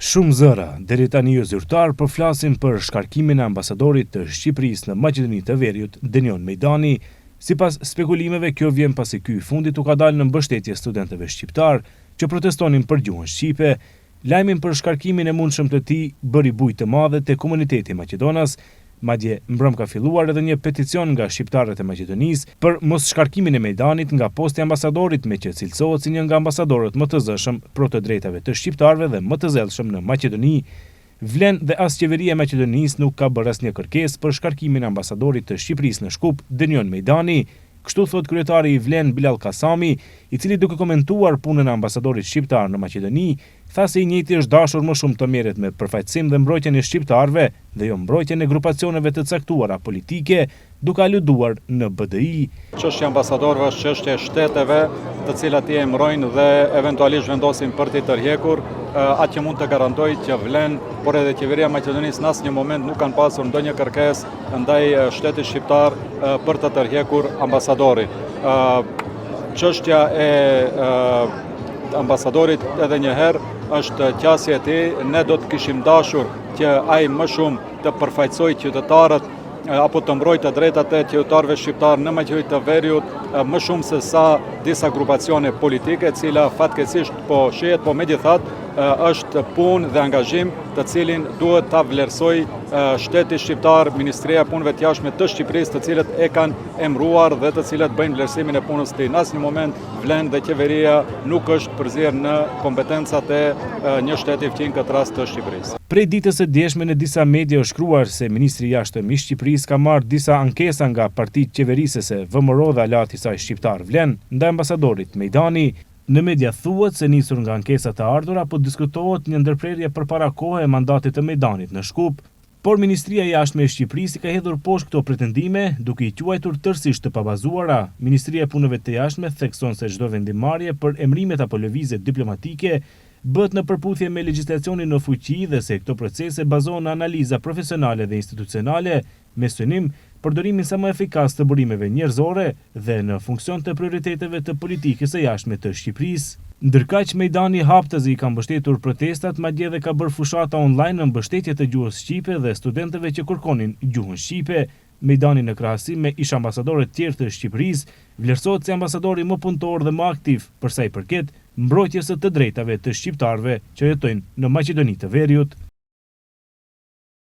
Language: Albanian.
Shumë zëra, deri tani jo zyrtar, përflasin për shkarkimin e ambasadorit të Shqipërisë në Maqedoni të Veriut, Denion Mejdani. Sipas spekulimeve, kjo vjen pasi ky i fundit u ka dalë në mbështetje studentëve shqiptar që protestonin për gjuhën shqipe. Lajmin për shkarkimin e mundshëm të tij bëri bujë të madhe te komuniteti maqedonas. Madje mbrëm ka filluar edhe një peticion nga shqiptarët e Maqedonisë për mos shkarkimin e Mejdanit nga posti ambasadorit, me që cilësohet si një nga ambasadorët më të zëshëm pro të drejtave të shqiptarëve dhe më të zellshëm në Maqedoni. Vlen dhe as qeveria e Maqedonisë nuk ka bërë asnjë kërkesë për shkarkimin e ambasadorit të Shqipërisë në Shkup, Denion Mejdani. Kështu thot kryetari i Vlen Bilal Kasami, i cili duke komentuar punën e ambasadorit shqiptar në Maqedoni, tha se i njëjti është dashur më shumë të merret me përfaqësim dhe mbrojtjen e shqiptarëve dhe jo mbrojtjen e grupacioneve të caktuara politike, duke aluduar në BDI. Çështja e ambasadorëve është çështje e shteteve, të cilat i emërojnë dhe eventualisht vendosin për t'i tërhekur. Atë që mund të garantoj që Vlen, por edhe qeveria e Maqedonisë në asnjë moment nuk kanë pasur ndonjë kërkesë ndaj shtetit shqiptar për të tërhekur ambasadorin. Çështja e ambasadorit edhe një herë është qasje e tij. Ne do të kishim dashur që ai më shumë të përfaqësojë qytetarët apo të mbrojtë të drejtat e qytetarëve shqiptar në Maqedoni të Veriut më shumë se sa disa grupacione politike, e cila fatkeqësisht po shihet, po megjithatë është punë dhe angazhim të cilin duhet ta vlerësoj shteti shqiptar, Ministria e Punëve të Jashtme të Shqipërisë, të cilët e kanë emëruar dhe të cilët bëjnë vlerësimin e punës së tij. Në asnjë moment Vlen dhe qeveria nuk është përzier në kompetencat e një shteti fqin, këtë rast të Shqipërisë. Prej ditës së djeshme në disa media është shkruar se ministri i jashtëm i Shqipërisë ka marrë disa ankesa nga partitë qeverisëse VMRO dhe aleati i saj shqiptar Vlen ndaj ambasadorit Mejdani. Në media thuhet se nisur nga ankesat e ardhura, po diskutohet një ndërprerje përpara kohë e mandatit të Mejdanit në Shkup, por Ministria e Jashtme e Shqipërisë ka hedhur poshtë këto pretendime, duke i quajtur tërësisht të pabazuara. Ministria e Punëve të Jashtme thekson se çdo vendimmarrje për emrimet apo lëvizje diplomatike bëhet në përputhje me legjislacionin në fuqi dhe se këto procese bazohen në analiza profesionale dhe institucionale, me synim përdorimin sa më efikas të burimeve njerëzore dhe në funksion të prioriteteve të politikës së jashtme të Shqipërisë. Ndërkaq Mejdani haptëzi ka mbështetur protestat, madje edhe ka bërë fushata online në mbështetje të gjuhës shqipe dhe studentëve që kërkonin gjuhën shqipe. Mejdani në krahasim me ish ambasadorët tjerë të Shqipërisë vlerësohet si ambasadori më punëtor dhe më aktiv për sa i përket mbrojtjes së të drejtave të shqiptarëve që jetojnë në Maqedoni të Veriut.